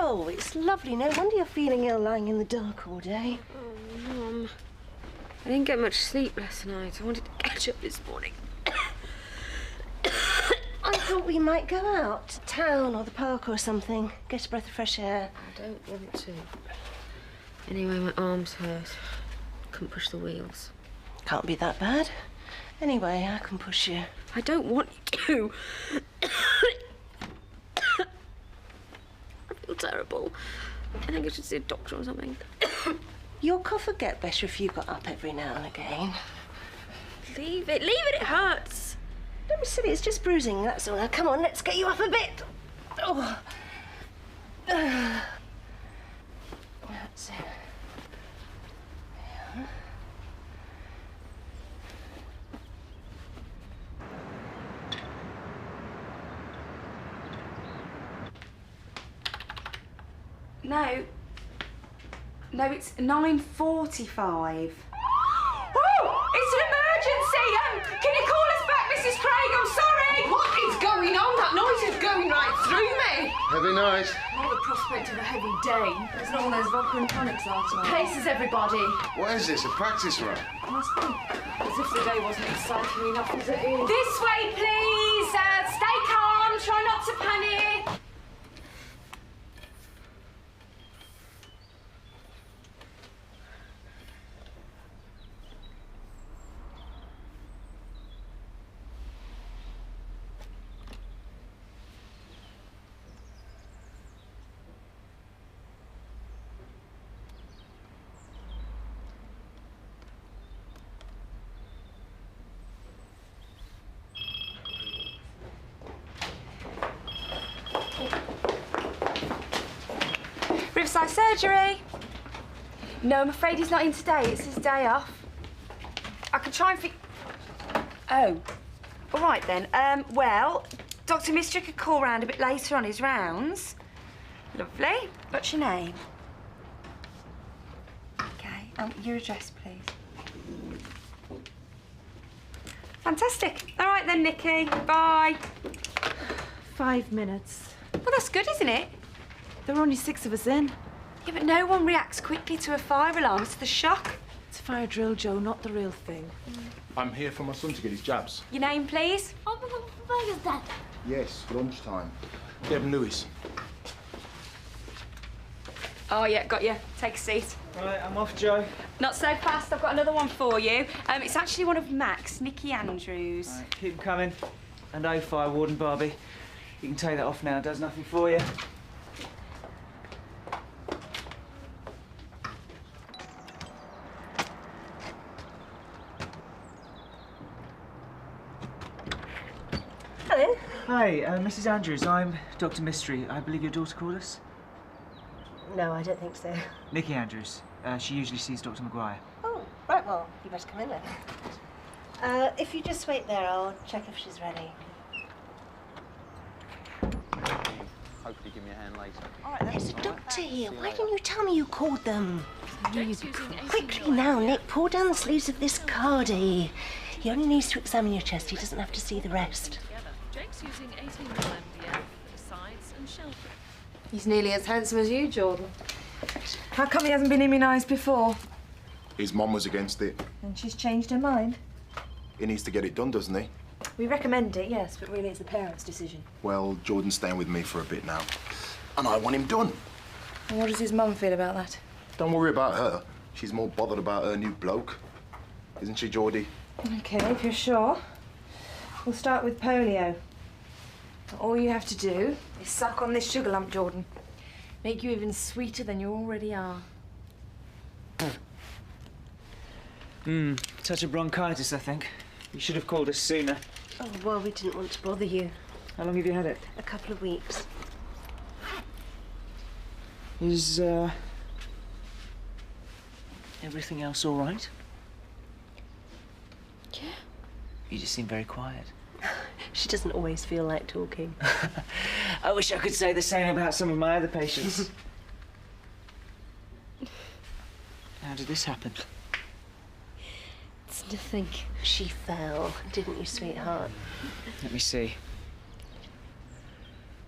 Oh, it's lovely. No wonder you're feeling ill lying in the dark all day. Oh, Mum. I didn't get much sleep last night. I wanted to catch up this morning. I thought we might go out to town or the park or something. Get a breath of fresh air. I don't want to. Anyway, my arms hurt. Couldn't push the wheels. Can't be that bad. Anyway, I can push you. I don't want you to. I feel terrible. I think I should see a doctor or something. Your cough would get better if you got up every now and again. Leave it, it hurts. Don't be silly, it's just bruising, that's all. Now, come on, let's get you up a bit. Oh. That's it. There. No, it's 9:45. Oh, it's an emergency! Can you call us back, Mrs. Craig? I'm sorry! What is going on? That noise is going right through me. Heavy night. Not the prospect of a heavy day. There's not all those vodka and tonics last night. Paces everybody. What is this, a practice run? Must be. As if the day wasn't exciting enough as it is. This way, please! Stay calm, try not to panic. Riverside surgery. No, I'm afraid he's not in today. It's his day off. I could try and Oh, all right then. Well, Dr. Mystery could call round a bit later on his rounds. Lovely. What's your name? Okay, your address, please. Fantastic. All right then, Nikki. Bye. 5 minutes. Well, that's good, isn't it? There are only 6 of us in. Yeah, but no one reacts quickly to a fire alarm. It's the shock. It's a fire drill, Joe, not the real thing. I'm here for my son to get his jabs. Your name, please? Yes, lunchtime. Kevin Lewis. Oh, yeah, got you. Take a seat. Right, I'm off, Joe. Not so fast. I've got another one for you. It's actually one of Max, Nicky Andrews. Right, keep them coming. And no fire warden, Barbie. You can take that off now. It does nothing for you. Hello. Hi, Mrs. Andrews. I'm Dr. Mystery. I believe your daughter called us? No, I don't think so. Nicky Andrews. She usually sees Dr. Maguire. Oh, right, well, you better come in then. If you just wait there, I'll check if she's ready. Hopefully give me a hand later. All right, there's a doctor here. Why didn't you tell me you called them? Quickly now, Nick, pull down the sleeves of this cardie. He only needs to examine your chest. He doesn't have to see the rest. Jake's using 18 MDF for the sides and shelter. He's nearly as handsome as you, Jordan. How come he hasn't been immunised before? His mum was against it. And she's changed her mind? He needs to get it done, doesn't he? We recommend it, yes, but really it's the parents' decision. Well, Jordan's staying with me for a bit now. And I want him done. And what does his mum feel about that? Don't worry about her. She's more bothered about her new bloke. Isn't she, Geordie? OK, if you're sure. We'll start with polio. All you have to do is suck on this sugar lump, Jordan. Make you even sweeter than you already are. Touch of bronchitis, I think. You should have called us sooner. Oh, well, we didn't want to bother you. How long have you had it? A couple of weeks. Is, everything else all right? Yeah. You just seem very quiet. She doesn't always feel like talking. I wish I could say the same about some of my other patients. How did this happen? It's nothing. She fell, didn't you, sweetheart? Let me see.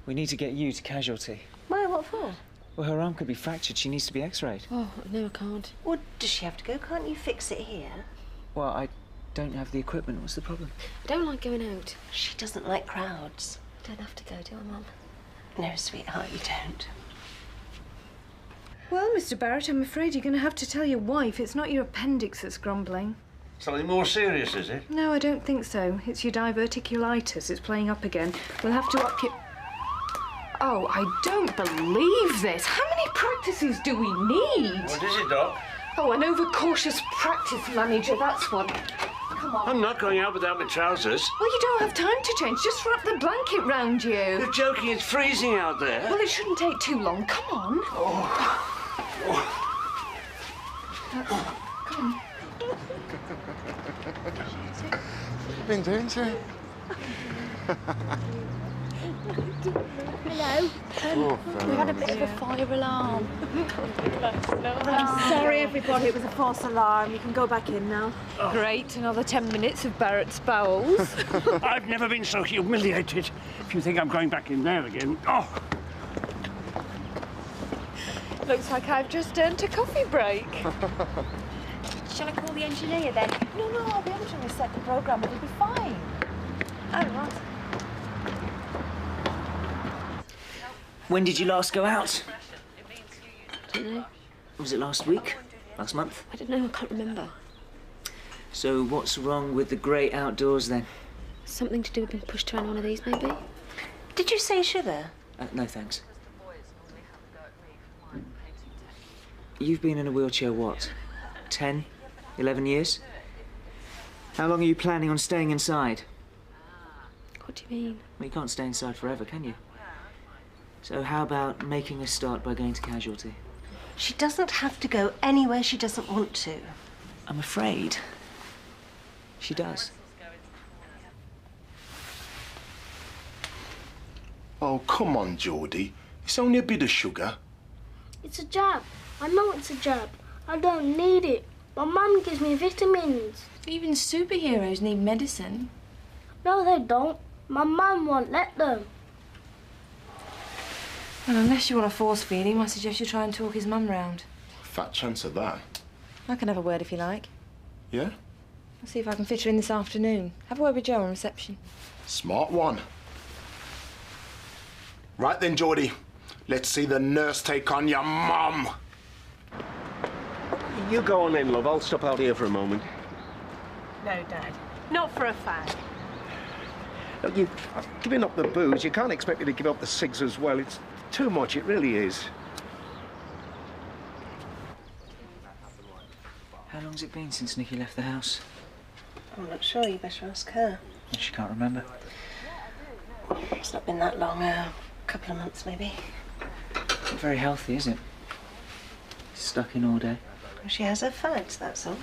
We need to get you to casualty. Why, what for? Well, her arm could be fractured. She needs to be x-rayed. Oh, no, I can't. Well, does she have to go? Can't you fix it here? Well, I don't have the equipment. What's the problem? I don't like going out. She doesn't like crowds. I don't have to go, do I, Mum? No, sweetheart, you don't. Well, Mr. Barrett, I'm afraid you're going to have to tell your wife it's not your appendix that's grumbling. Something more serious, is it? No, I don't think so. It's your diverticulitis. It's playing up again. We'll have to up your... Oh, I don't believe this. How many practices do we need? What is it, Doc? Oh, an overcautious practice manager, that's what. Come on. I'm not going out without my trousers. Well, you don't have time to change. Just wrap the blanket round you. You're joking, it's freezing out there. Well, it shouldn't take too long. Come on. Come on. What have you been doing to him? Hello. We had a bit of a fire alarm. I'm sorry, everybody. It was a false alarm. You can go back in now. Great. Another 10 minutes of Barrett's bowels. I've never been so humiliated. If you think I'm going back in there again... Oh! Looks like I've just earned a coffee break. Shall I call the engineer then? No, I'll be able to reset the programme. It'll be fine. Oh, right. When did you last go out? I don't know. Was it last week? Last month? I don't know, I can't remember. So what's wrong with the great outdoors then? Something to do with being pushed around one of these, maybe? Did you say sugar? No, thanks. You've been in a wheelchair, what, 10, 11 years? How long are you planning on staying inside? What do you mean? Well, you can't stay inside forever, can you? So how about making a start by going to casualty? She doesn't have to go anywhere she doesn't want to. I'm afraid she does. Oh, come on, Geordie. It's only a bit of sugar. It's a jab. I know it's a jab. I don't need it. My mum gives me vitamins. Even superheroes need medicine. No, they don't. My mum won't let them. Well, unless you want to force feed him, I suggest you try and talk his mum round. Fat chance of that. I can have a word if you like. Yeah? I'll see if I can fit her in this afternoon. Have a word with Joe on reception. Smart one. Right then, Geordie. Let's see the nurse take on your mum. You go on in, love. I'll stop out here for a moment. No, Dad. Not for a fag. Look, you're giving up the booze. You can't expect me to give up the cigs as well. It's too much, it really is. How long's it been since Nikki left the house? I'm not sure. You better ask her. She can't remember. It's not been that long. A couple of months, maybe. Not very healthy, is it? Stuck in all day. She has her fads, that's all.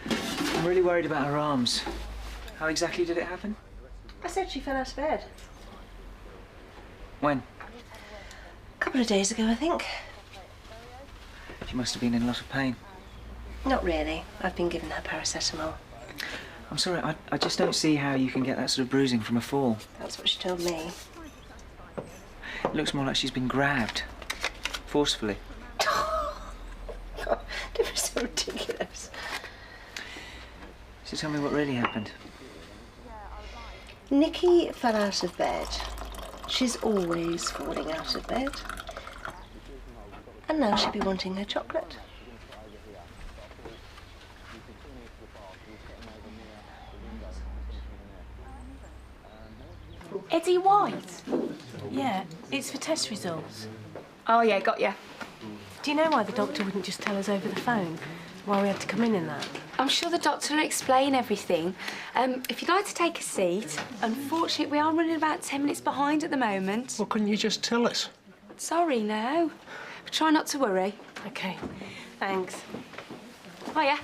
I'm really worried about her arms. How exactly did it happen? I said she fell out of bed. When? A couple of days ago, I think. She must have been in a lot of pain. Not really. I've been giving her paracetamol. I'm sorry, I just don't see how you can get that sort of bruising from a fall. That's what she told me. It looks more like she's been grabbed. Forcefully. God, it was so ridiculous. So tell me what really happened. Nikki fell out of bed. She's always falling out of bed. And now she'll be wanting her chocolate. Eddie White? Yeah, it's for test results. Oh, yeah, got ya. Do you know why the doctor wouldn't just tell us over the phone? Why we had to come in that? I'm sure the doctor will explain everything. If you'd like to take a seat. Unfortunately, we are running about 10 minutes behind at the moment. Well, couldn't you just tell us? Sorry, no. Try not to worry. OK, thanks. Oh, yeah.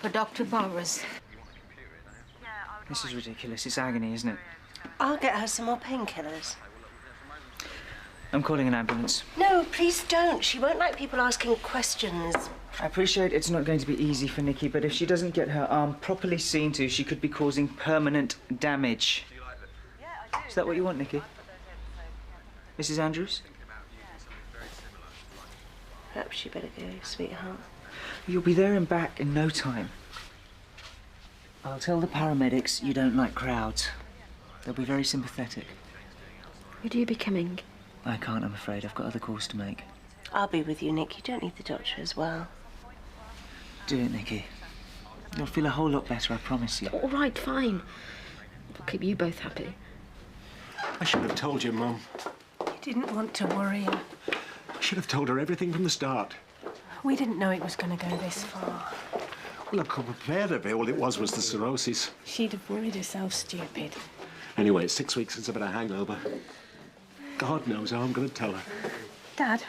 For Dr. Powers. This is ridiculous. It's agony, isn't it? I'll get her some more painkillers. I'm calling an ambulance. No, please don't. She won't like people asking questions. I appreciate it's not going to be easy for Nikki, but if she doesn't get her arm properly seen to, she could be causing permanent damage. Is that what you want, Nikki? Mrs. Andrews? Perhaps you better go, sweetheart. You'll be there and back in no time. I'll tell the paramedics you don't like crowds. They'll be very sympathetic. Would you be coming? I can't, I'm afraid. I've got other calls to make. I'll be with you, Nick. You don't need the doctor as well. Do it, Nikki. You'll feel a whole lot better, I promise you. All right, fine. I'll keep you both happy. I should have told you, Mum. You didn't want to worry her. I should have told her everything from the start. We didn't know it was going to go this far. Well, I could prepare her. All it was the cirrhosis. She'd have worried herself stupid. Anyway, it's 6 weeks since I've had a hangover. God knows how I'm going to tell her. Dad,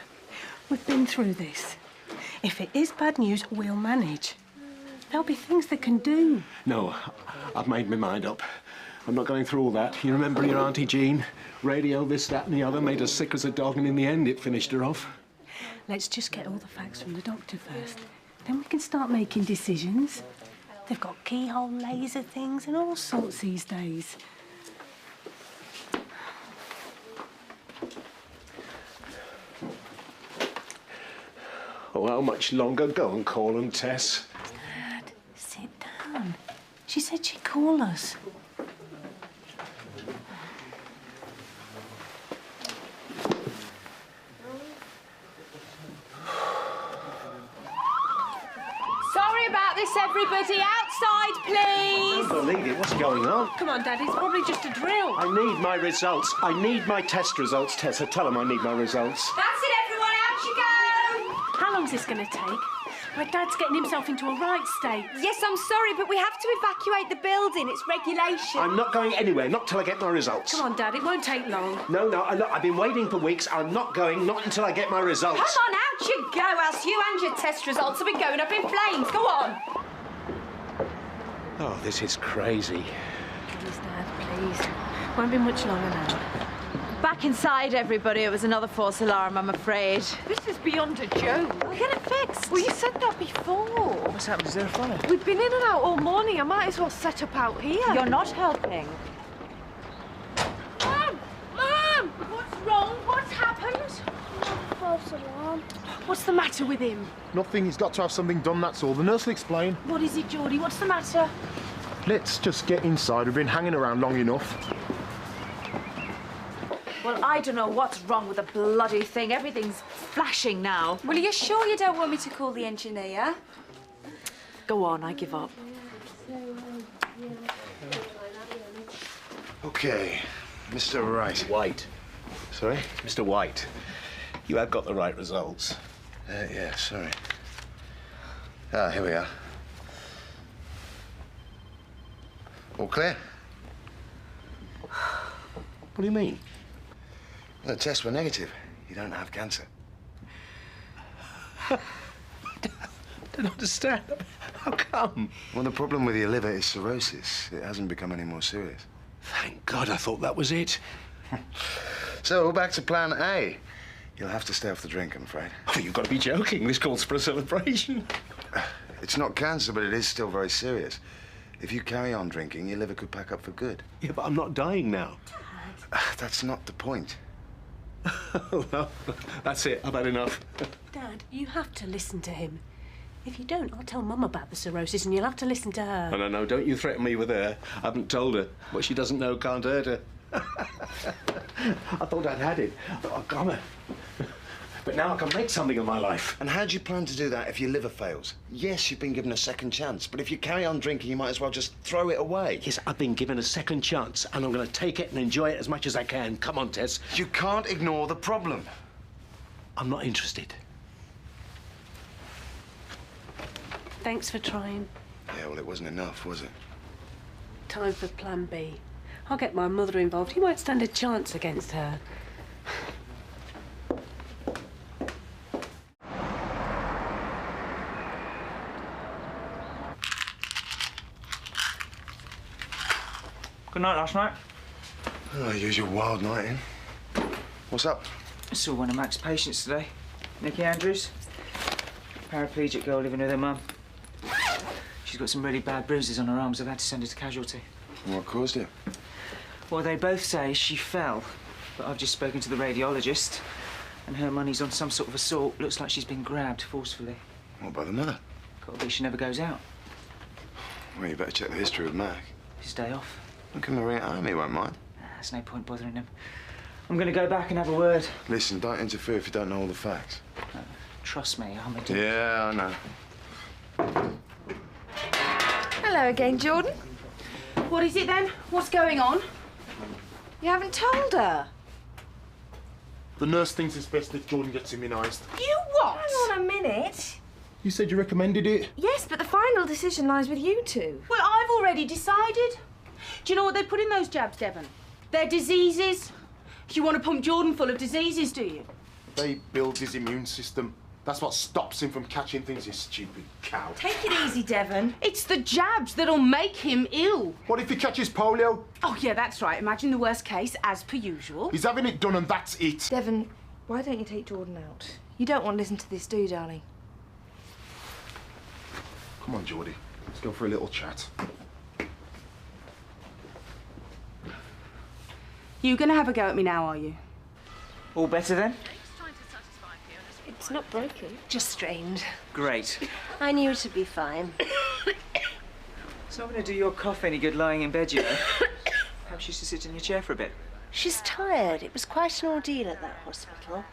we've been through this. If it is bad news, we'll manage. There'll be things they can do. No, I've made my mind up. I'm not going through all that. You remember your Auntie Jean? Radio, this, that and the other, made her sick as a dog, and in the end it finished her off. Let's just get all the facts from the doctor first. Then we can start making decisions. They've got keyhole laser things and all sorts these days. Oh, how much longer? Go and call them, Tess. Dad, sit down. She said she'd call us. Sorry about this, everybody. Outside, please. I don't believe it. What's going on? Come on, Dad, it's probably just a drill. I need my results. I need my test results, Tessa. Tell them I need my results. That's it, everyone. Out you go. How long's this going to take? My Dad's getting himself into a right state. Yes, I'm sorry, but we have to evacuate the building. It's regulation. I'm not going anywhere, not till I get my results. Come on, Dad, it won't take long. No, I've been waiting for weeks. I'm not going, not until I get my results. Come on, out you go, else you and your test results will be going up in flames. Go on. Oh, this is crazy. Please, Dad, please. Won't be much longer now. Back inside, everybody. It was another false alarm, I'm afraid. This is beyond a joke. We'll get it fixed. Well, you said that before. What's happened? Is there a fire? We've been in and out all morning. I might as well set up out here. You're not helping. Mum! Mum! What's wrong? What's happened? False alarm. What's the matter with him? Nothing. He's got to have something done, that's all. The nurse will explain. What is it, Geordie? What's the matter? Let's just get inside. We've been hanging around long enough. Well, I don't know what's wrong with the bloody thing. Everything's flashing now. Well, are you sure you don't want me to call the engineer? Go on, I give up. OK, Mr. Wright. White. Sorry? Mr. White, you have got the right results. Yeah, sorry. Ah, here we are. All clear? What do you mean? Well, the tests were negative. You don't have cancer. I don't understand. How come? Well, the problem with your liver is cirrhosis. It hasn't become any more serious. Thank God, I thought that was it. So, back to plan A. You'll have to stay off the drink, I'm afraid. Oh, you've got to be joking. This calls for a celebration. It's not cancer, but it is still very serious. If you carry on drinking, your liver could pack up for good. Yeah, but I'm not dying now. That's not the point. Well, that's it. I've had enough. Dad, you have to listen to him. If you don't, I'll tell Mum about the cirrhosis and you'll have to listen to her. No, don't you threaten me with her. I haven't told her. What she doesn't know can't hurt her. I thought I'd had it. I thought I'd got her. But now I can make something of my life. And how do you plan to do that if your liver fails? Yes, you've been given a second chance, but if you carry on drinking, you might as well just throw it away. Yes, I've been given a second chance, and I'm going to take it and enjoy it as much as I can. Come on, Tess. You can't ignore the problem. I'm not interested. Thanks for trying. Yeah, well, it wasn't enough, was it? Time for plan B. I'll get my mother involved. He might stand a chance against her. Good night last night. Oh, usual wild night, in. What's up? I saw one of Mac's patients today. Nikki Andrews. Paraplegic girl living with her mum. She's got some really bad bruises on her arms. I've had to send her to casualty. What caused it? Well, they both say she fell, but I've just spoken to the radiologist. And her money's on some sort of assault. Looks like she's been grabbed forcefully. What about the mother? Gotta be she never goes out. Well, you better check the history with Mac. His day off. Look him ring at home, he won't mind. There's no point bothering him. I'm gonna go back and have a word. Listen, don't interfere if you don't know all the facts. Trust me, I'm a... Yeah, I know. Hello again, Jordan. What is it then? What's going on? You haven't told her. The nurse thinks it's best if Jordan gets immunised. You what? Hang on a minute. You said you recommended it? Yes, but the final decision lies with you two. Well, I've already decided. Do you know what they put in those jabs, Devon? They're diseases. You want to pump Jordan full of diseases, do you? They build his immune system. That's what stops him from catching things, you stupid cow. Take it easy, Devon. It's the jabs that'll make him ill. What if he catches polio? Oh, yeah, that's right. Imagine the worst case, as per usual. He's having it done and that's it. Devon, why don't you take Jordan out? You don't want to listen to this, do you, darling? Come on, Geordie. Let's go for a little chat. You gonna have a go at me now, are you? All better then? It's not broken. Just strained. Great. I knew it'd be fine. It's not going to do your cough any good lying in bed, you know. Perhaps you should sit in your chair for a bit. She's tired. It was quite an ordeal at that hospital.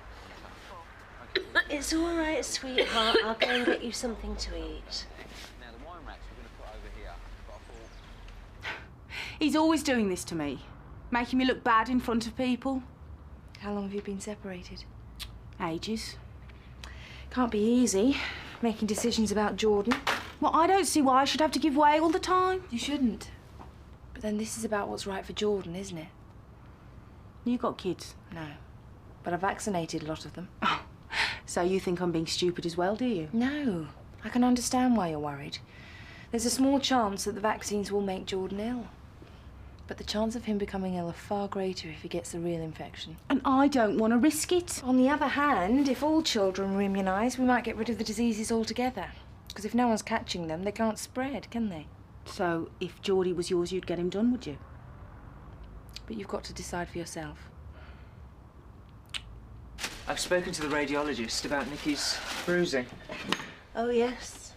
It's all right, sweetheart. I'll go and get you something to eat. He's always doing this to me, making me look bad in front of people. How long have you been separated? Ages. Can't be easy, making decisions about Jordan. Well, I don't see why I should have to give way all the time. You shouldn't. But then this is about what's right for Jordan, isn't it? You got kids? No. But I vaccinated a lot of them. Oh, so you think I'm being stupid as well, do you? No. I can understand why you're worried. There's a small chance that the vaccines will make Jordan ill. But the chance of him becoming ill are far greater if he gets the real infection. And I don't want to risk it. On the other hand, if all children were immunised, we might get rid of the diseases altogether. Because if no one's catching them, they can't spread, can they? So, if Geordie was yours, you'd get him done, would you? But you've got to decide for yourself. I've spoken to the radiologist about Nikki's bruising. Oh, yes.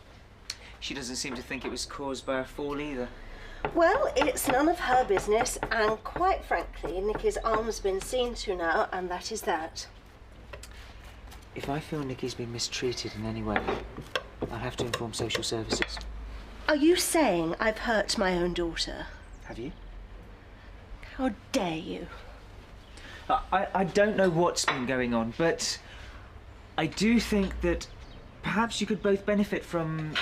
She doesn't seem to think it was caused by a fall either. Well, it's none of her business, and quite frankly, Nikki's arm's been seen to now, and that is that. If I feel Nikki's been mistreated in any way, I'll have to inform social services. Are you saying I've hurt my own daughter? Have you? How dare you? I don't know what's been going on, but I do think that perhaps you could both benefit from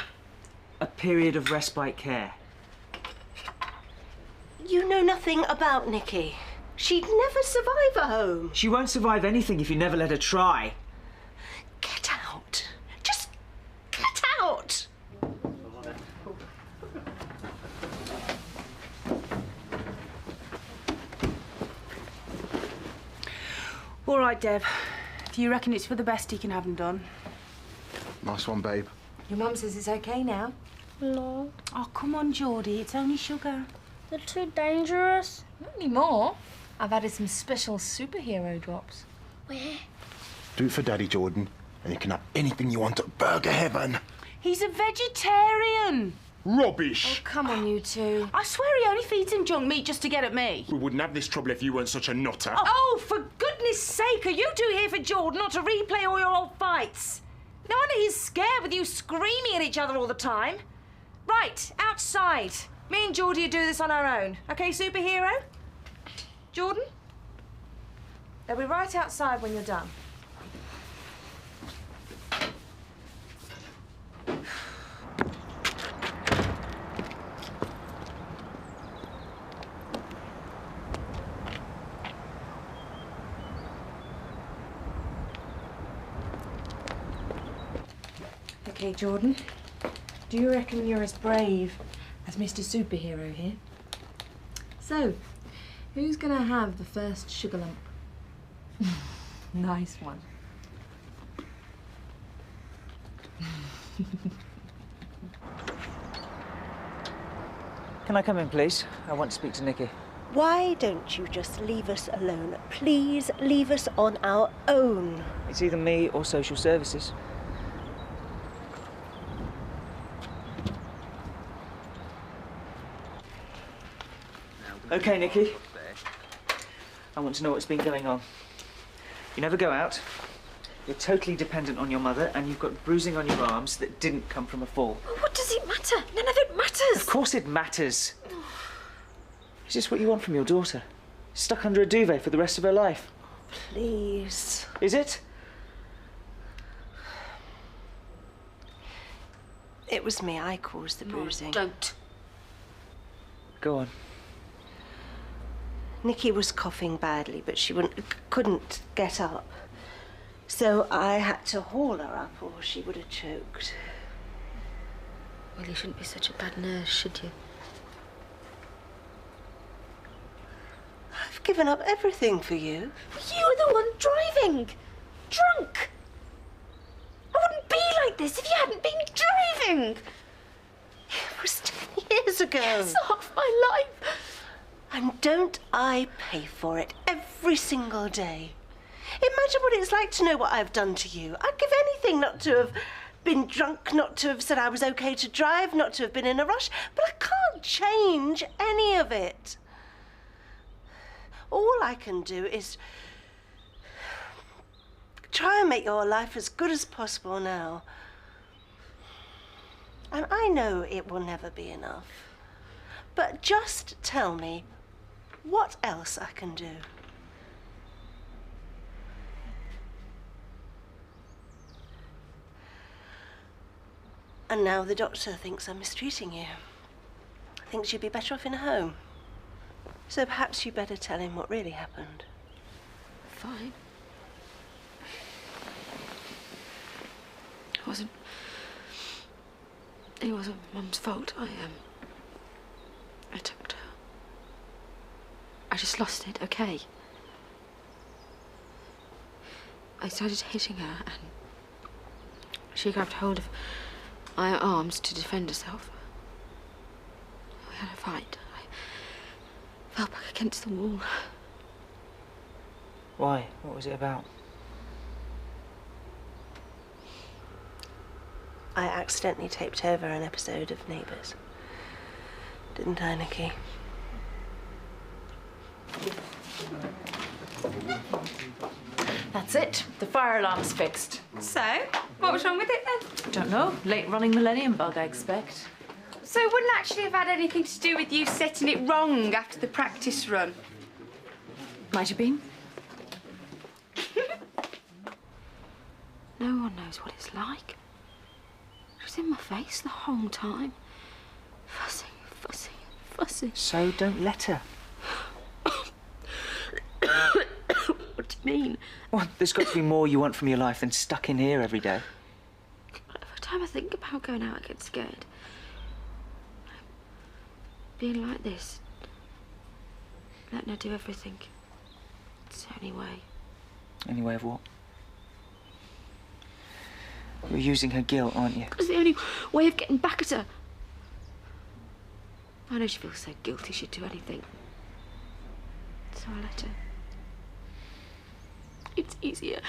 a period of respite care. You know nothing about Nikki. She'd never survive a home. She won't survive anything if you never let her try. Get out. Just get out. All right, Deb. If you reckon it's for the best, he can have them done. Nice one, babe. Your mum says it's okay now. No, Oh, come on, Geordie. It's only sugar. they're too dangerous. Not anymore. I've added some special superhero drops. Where? Do it for Daddy, Jordan, and you can have anything you want at Burger Heaven. He's a vegetarian. Rubbish! Oh, come on, you two. I swear he only feeds him junk meat just to get at me. We wouldn't have this trouble if you weren't such a nutter. Oh, for goodness sake, are you two here for Jordan, not to replay all your old fights? No wonder he's scared with you screaming at each other all the time. Right, outside. Me and Geordie will do this on our own. OK, superhero? Jordan? They'll be right outside when you're done. Okay, Jordan. Do you reckon you're as brave as Mr. Superhero here? So, who's gonna have the first sugar lump? Nice one. Can I come in, please? I want to speak to Nikki. Why don't you just leave us alone? Please leave us on our own. It's either me or social services. Okay, Nikki. I want to know what's been going on. You never go out. You're totally dependent on your mother, and you've got bruising on your arms that didn't come from a fall. What does it matter? None of it matters. Of course it matters. Is this what you want from your daughter? Stuck under a duvet for the rest of her life? Please. Is it? It was me. I caused the bruising. Don't. Go on. Nikki was coughing badly, but she couldn't get up. So I had to haul her up or she would have choked. Well, you shouldn't be such a bad nurse, should you? I've given up everything for you. You were the one driving. Drunk. I wouldn't be like this if you hadn't been driving. It was 10 years ago. It's half my life. And don't I pay for it every single day? Imagine what it's like to know what I've done to you. I'd give anything not to have been drunk, not to have said I was okay to drive, not to have been in a rush, but I can't change any of it. All I can do is try and make your life as good as possible now. And I know it will never be enough. But just tell me what else I can do. And now the doctor thinks I'm mistreating you. Thinks you'd be better off in a home. So perhaps you better tell him what really happened. Fine. It wasn't Mum's fault. I took her. I just lost it, okay? I started hitting her and she grabbed hold of my arms to defend herself. We had a fight. I fell back against the wall. Why? What was it about? I accidentally taped over an episode of Neighbours. Didn't I, Nikki? That's it. The fire alarm's fixed. So, what was wrong with it then? Don't know. Late running millennium bug, I expect. So it wouldn't actually have had anything to do with you setting it wrong after the practice run? Might have been. No one knows what it's like. She was in my face the whole time. Fussing, fussing, fussing. So don't let her. What do you mean? Well, there's got to be more you want from your life than stuck in here every day. Every time I think about going out, I get scared. Being like this, letting her do everything. It's the only way. Any way of what? You're using her guilt, aren't you? It's the only way of getting back at her. I know she feels so guilty she'd do anything. So I let her. It's easier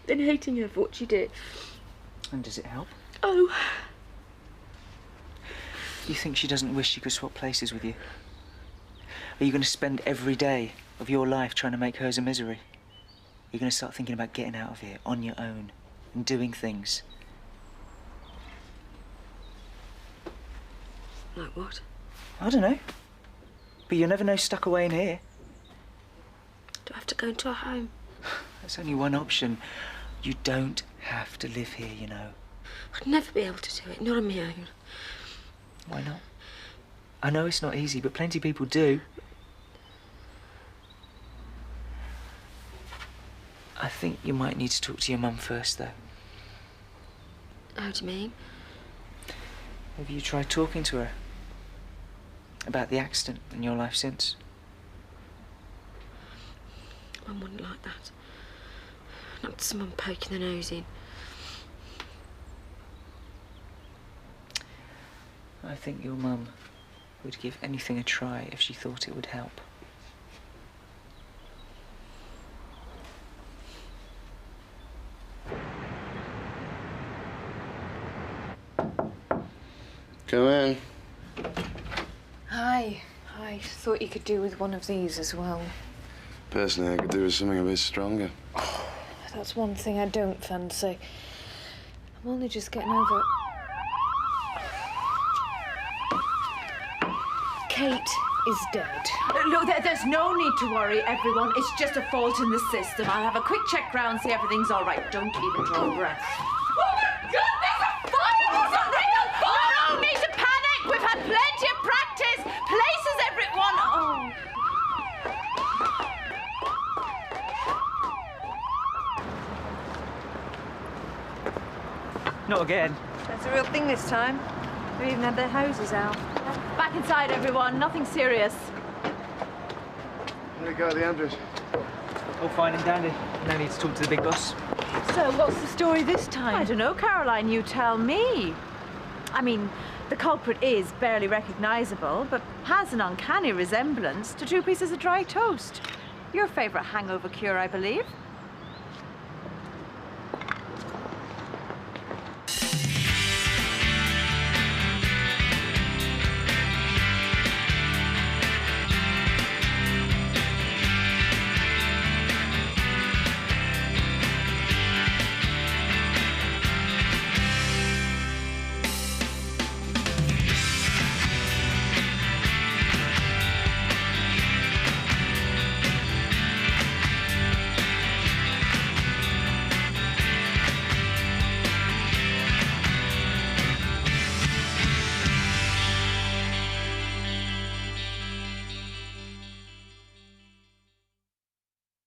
than hating her for what she did. And does it help? Oh. You think she doesn't wish she could swap places with you? Are you going to spend every day of your life trying to make hers a misery? You're going to start thinking about getting out of here on your own and doing things. Like what? I don't know. But you'll never know stuck away in here. Do I have to go into a home? That's only one option. You don't have to live here, you know. I'd never be able to do it, not on my own. Why not? I know it's not easy, but plenty of people do. I think you might need to talk to your mum first, though. How do you mean? Have you tried talking to her about the accident and your life since? Mum wouldn't like that. Not someone poking their nose in. I think your mum would give anything a try if she thought it would help. Come in. Hi. I thought you could do with one of these as well. Personally, I could do with something a bit stronger. That's one thing I don't fancy. I'm only just getting over... Kate is dead. Look, there's no need to worry, everyone. It's just a fault in the system. I'll have a quick check round, see everything's all right. Don't even draw a breath. Oh my God, there's a fire! There's a real fire! No need to panic. We've had plenty of practice. Places, everyone. Oh. Not again. That's a real thing this time. They've even had their hoses out. Back inside, everyone. Nothing serious. There you go, the Andrews. All fine and dandy. No need to talk to the big boss. So, what's the story this time? I don't know, Caroline. You tell me. I mean, the culprit is barely recognisable, but has an uncanny resemblance to two pieces of dry toast. Your favourite hangover cure, I believe.